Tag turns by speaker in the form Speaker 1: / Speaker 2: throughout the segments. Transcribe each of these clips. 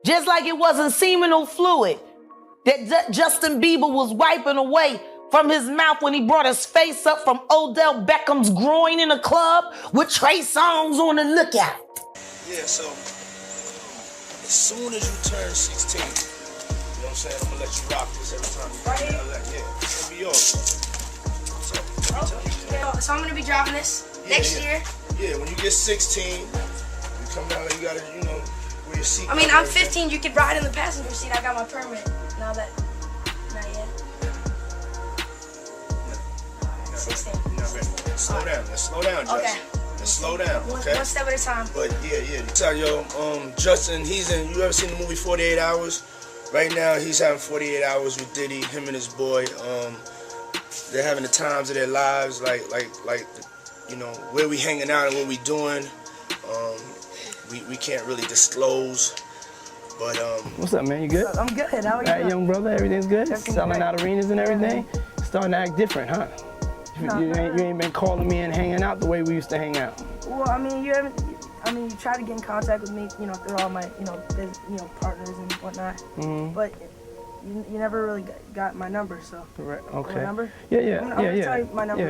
Speaker 1: Just like it wasn't seminal fluid that Justin Bieber was wiping away from his mouth when he brought his face up from Odell Beckham's groin in a club with Trey Songz on the lookout.
Speaker 2: Yeah, so as soon as you turn 16, you know what I'm saying? I'm gonna let you rock this every time you come in LA. Yeah, it's gonna be yours.
Speaker 3: So I'm gonna be dropping this next year.
Speaker 2: Yeah, when you get 16, you come down there, you gotta, you know, wear your seat.
Speaker 3: I mean, I'm 15, you could ride in the passenger seat. I got my permit. Now that, not yet. 16.
Speaker 2: Slow down. Let's slow down, Justin.
Speaker 3: Okay.
Speaker 2: Let's slow down, okay?
Speaker 3: One step at a time.
Speaker 2: But yeah. So, yo, Justin, you ever seen the movie 48 Hours? Right now, he's having 48 hours with Diddy, him and his boy. They're having the times of their lives, like, you know, where we hanging out and what we doing. We can't really disclose, but
Speaker 4: What's up, man? You good?
Speaker 3: I'm good. How are you?
Speaker 4: All right, young brother, everything's good?
Speaker 3: Everything's
Speaker 4: Selling
Speaker 3: great.
Speaker 4: out arenas and everything? Starting to act different, huh? You ain't been calling me and hanging out the way we used to hang out.
Speaker 3: Well, I mean, you tried to get in contact with me, you know, through all my, partners and whatnot.
Speaker 4: Mm-hmm.
Speaker 3: But you never really got my number, so.
Speaker 4: Right, okay.
Speaker 3: My number?
Speaker 4: Yeah.
Speaker 3: I'm gonna tell you my number.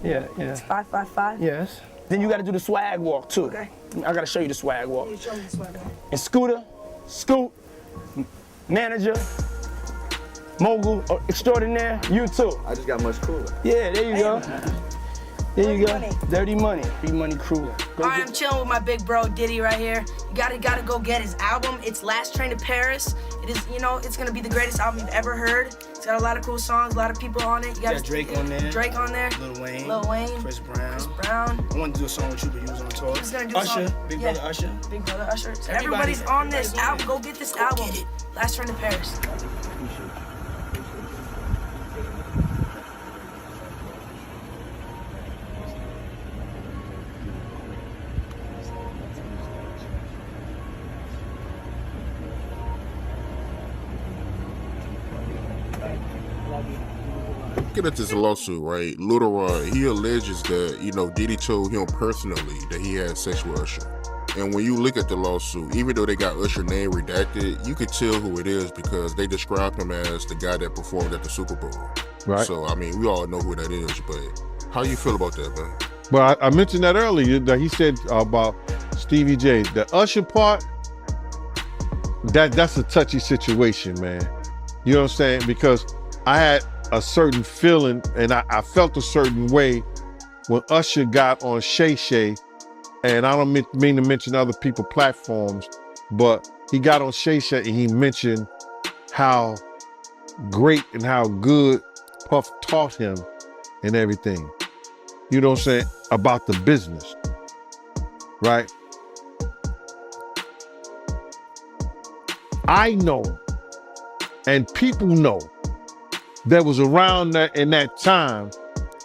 Speaker 4: Yeah.
Speaker 3: It's 555.
Speaker 4: Yes. Then you gotta do the swag walk, too.
Speaker 3: Okay.
Speaker 4: I gotta show you the swag walk.
Speaker 3: You show me the swag walk.
Speaker 4: And Scooter, Scoot, manager, mogul, extraordinaire, you too.
Speaker 5: I just got much cooler.
Speaker 4: Yeah, there you go. There you go.
Speaker 3: Money.
Speaker 4: Dirty Money. Dirty Money crew.
Speaker 3: All right, I'm chilling with my big bro Diddy right here. You gotta go get his album. It's Last Train to Paris. It is, it's gonna be the greatest album you've ever heard. It's got a lot of cool songs, a lot of people on it. You got
Speaker 2: Drake on there.
Speaker 3: Drake on there.
Speaker 2: Lil Wayne.
Speaker 3: Chris Brown.
Speaker 2: I wanted to do a song with you, but you was on tour.
Speaker 3: He's gonna do
Speaker 2: Usher,
Speaker 3: a song.
Speaker 2: Big Brother Usher.
Speaker 3: Big Brother Usher. So everybody's on this album. Go get this album. Last Train to Paris.
Speaker 6: Looking at this lawsuit, right? Lil Rod, he alleges that, Diddy told him personally that he had sex with Usher. And when you look at the lawsuit, even though they got Usher's name redacted, you could tell who it is because they described him as the guy that performed at the Super Bowl.
Speaker 7: Right.
Speaker 6: So, I mean, we all know who that is, but how you feel about that, man?
Speaker 7: Well, I mentioned that earlier, that he said about Stevie J. The Usher part, that's a touchy situation, man. You know what I'm saying? Because I had a certain feeling, and I felt a certain way when Usher got on Shay Shay, and I don't mean to mention other people's platforms, but he got on Shay Shay and he mentioned how great and how good Puff taught him and everything. You know what I'm saying? About the business, right? I know, and people know, that was around that in that time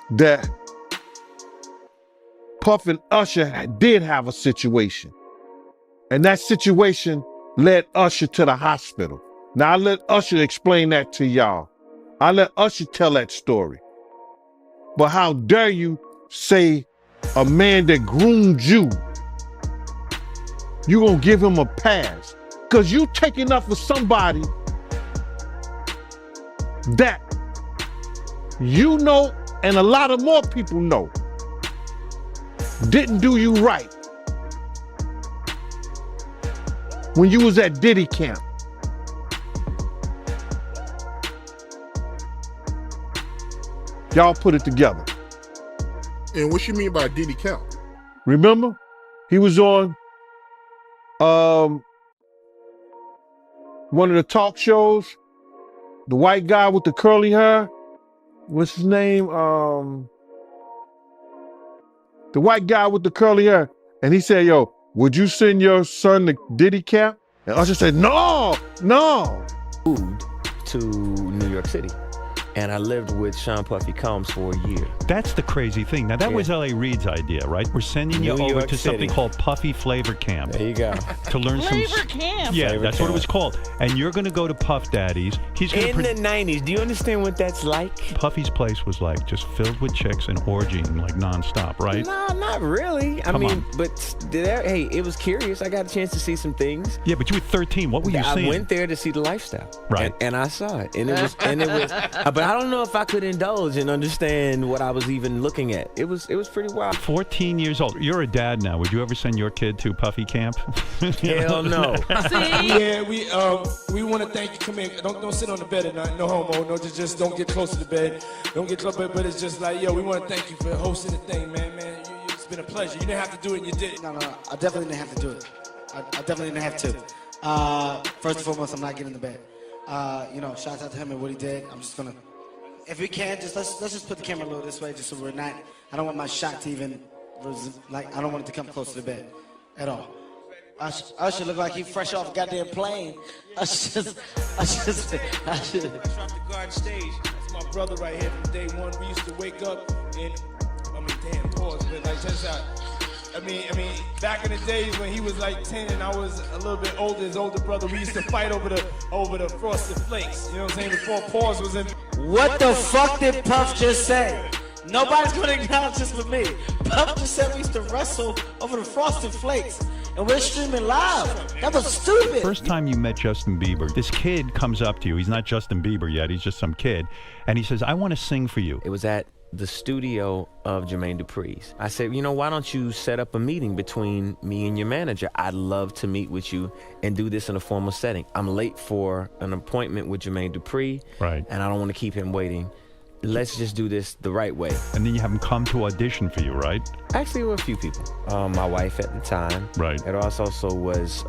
Speaker 7: that Puff and Usher did have a situation. And that situation led Usher to the hospital. Now I let Usher explain that to y'all. I let Usher tell that story. But how dare you say a man that groomed you gonna give him a pass? Because you taking up for somebody that you know, and a lot of more people know, didn't do you right when you was at Diddy camp. Y'all put it together.
Speaker 6: And what you mean by Diddy count?
Speaker 7: Remember? He was on one of the talk shows, the white guy with the curly hair. What's his name? The white guy with the curly hair. And he said, yo, would you send your son to Diddy camp? And Usher said, no.
Speaker 4: Moved to New York City.
Speaker 5: and I lived with Sean Puffy Combs for a year.
Speaker 8: That's the crazy thing. Now, that was L.A. Reid's idea, right? We're sending you over to something called Puffy Flavor Camp.
Speaker 5: There you go.
Speaker 8: To learn
Speaker 9: Flavor Camp.
Speaker 8: Yeah,
Speaker 5: Flavor
Speaker 8: that's
Speaker 5: Camp.
Speaker 8: what it was called. And you're going to go to Puff Daddy's. He's going
Speaker 5: In the 90s, do you understand what that's like?
Speaker 8: Puffy's place was like just filled with chicks and orgying like nonstop, right?
Speaker 5: No, not really.
Speaker 8: Come on.
Speaker 5: But hey, it was curious. I got a chance to see some things.
Speaker 8: Yeah, but you were 13. What were you seeing?
Speaker 5: I went there to see the lifestyle.
Speaker 8: Right.
Speaker 5: And I saw it. And it was but I don't know if I could indulge and understand what I was even looking at. It was pretty wild.
Speaker 8: 14 years old. You're a dad now. Would you ever send your kid to Puffy Camp?
Speaker 5: Hell no.
Speaker 2: Yeah, we want to thank you. Come in. Don't sit on the bed at night. No homo. No, just don't get close to the bed. Don't get close. But it's just like, yo, we want to thank you for hosting the thing, man. It's been a pleasure. You didn't have to do it, and you did it.
Speaker 10: No, I definitely didn't have to do it. I definitely didn't have to. First and foremost, I'm not getting in the bed. Shout out to him and what he did. I'm just gonna, if we can, let's just put the camera a little this way, just so we're not. I don't want my shot to even, I don't want it to come close to the bed, at all. Usher look like he fresh off a goddamn plane. Usher.
Speaker 2: Dropped the guard stage. That's my brother right here from day one. We used to wake up and, pause, but like just out. Back in the days when he was like 10 and I was a little bit older, his older brother, we used to fight over the Frosted Flakes. You know what I'm saying? Before pause was in.
Speaker 10: What the fuck did Puff just say? Nobody's gonna acknowledge this but me. Puff just said we used to wrestle over the Frosted Flakes. And we're streaming live. That was stupid.
Speaker 8: First time you met Justin Bieber, this kid comes up to you. He's not Justin Bieber yet. He's just some kid. And he says, I want to sing for you.
Speaker 5: It was at the studio of Jermaine Dupri's. I said, why don't you set up a meeting between me and your manager? I'd love to meet with you and do this in a formal setting. I'm late for an appointment with Jermaine Dupri.
Speaker 8: Right.
Speaker 5: And I don't want to keep him waiting. Let's just do this the right way.
Speaker 8: And then you have him come to audition for you, right?
Speaker 5: Actually, there were a few people. My wife at the time.
Speaker 8: Right.
Speaker 5: It also was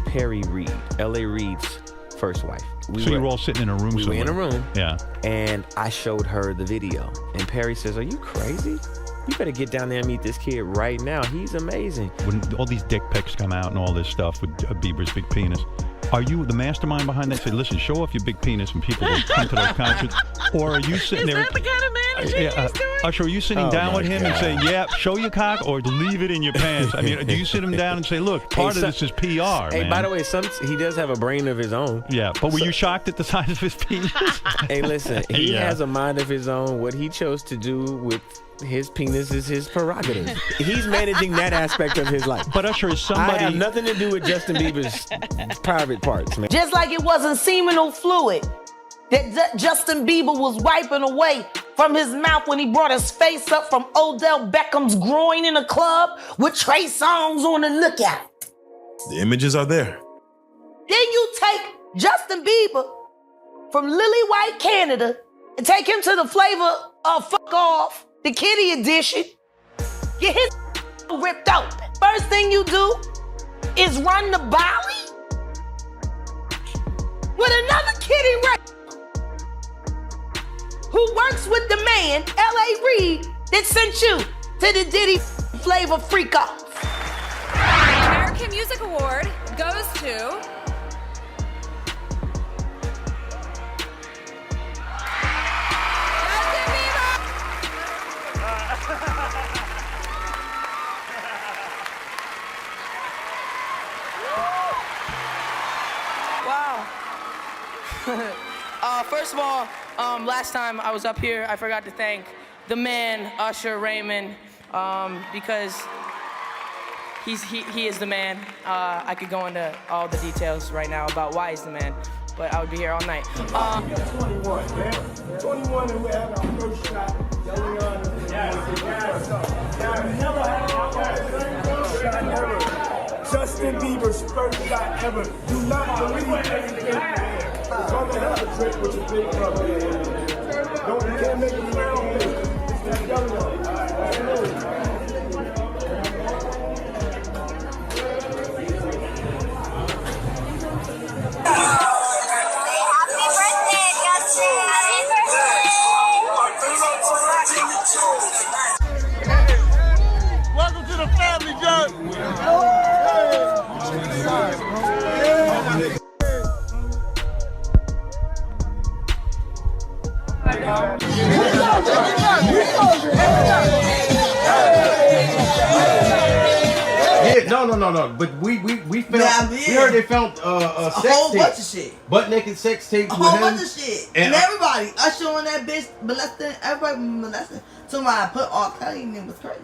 Speaker 5: Perry Reid, L.A. Reid's first wife.
Speaker 8: So you were all sitting in a room somewhere?
Speaker 5: We were in a room.
Speaker 8: Yeah.
Speaker 5: And I showed her the video. And Perry says, are you crazy? You better get down there and meet this kid right now. He's amazing.
Speaker 8: When all these dick pics come out and all this stuff with Bieber's big penis, are you the mastermind behind that? Say, listen, show off your big penis and people will come to those concerts. Or are you sitting there?
Speaker 9: Is that the kind of manager he's doing?
Speaker 8: Usher, are you sitting down with him and saying, yeah, show your cock, or leave it in your pants? Do you sit him down and say, look, part of this is PR, man.
Speaker 5: By the way, he does have a brain of his own.
Speaker 8: Yeah, but were you shocked at the size of his penis?
Speaker 5: Hey, listen, he has a mind of his own. What he chose to do with his penis is his prerogative. He's managing that aspect of his life.
Speaker 8: But Usher is somebody.
Speaker 5: I have nothing to do with Justin Bieber's private parts, man.
Speaker 1: Just like it wasn't seminal fluid that Justin Bieber was wiping away from his mouth when he brought his face up from Odell Beckham's groin in a club with Trey Songz on the lookout.
Speaker 11: The images are there.
Speaker 1: Then you take Justin Bieber from Lily White, Canada, and take him to the flavor of Fuck Off, the kiddie edition. Get his ripped open. First thing you do is run the Bali with another kiddie right who works with the man, L.A. Reid, that sent you to the Diddy flavor freak off.
Speaker 12: The American Music Award goes to Justin Bieber.
Speaker 3: Wow. First of all, last time I was up here, I forgot to thank the man, Usher Raymond, because he is the man. I could go into all the details right now about why he's the man, but I would be here all night.
Speaker 2: 21, man. 21 and we're having our first shot. Justin Bieber's first shot ever. Do not believe anything, man. It's on the hell of a trick with your big brother. You can't make it around me. It's that governor.
Speaker 13: Welcome to the family, John.
Speaker 14: no. But we felt.
Speaker 15: Yeah,
Speaker 14: we heard they found
Speaker 15: a
Speaker 14: sex
Speaker 15: whole
Speaker 14: tapes,
Speaker 15: bunch of shit.
Speaker 14: butt naked sex tapes
Speaker 15: A
Speaker 14: with
Speaker 15: whole
Speaker 14: him.
Speaker 15: bunch of shit. And everybody, Usher on that bitch, molesting, everybody molesting. Somebody put R. Kelly in it was crazy.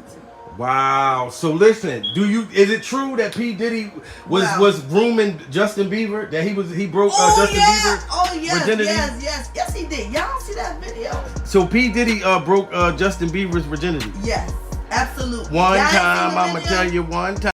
Speaker 14: Wow. So listen, is it true that P. Diddy was grooming Justin Bieber? That he broke Justin Bieber's virginity?
Speaker 15: Yes, he did. Y'all don't see that video?
Speaker 14: So P. Diddy broke Justin Bieber's virginity.
Speaker 15: Yes, absolutely.
Speaker 14: One time, I'ma tell you one time.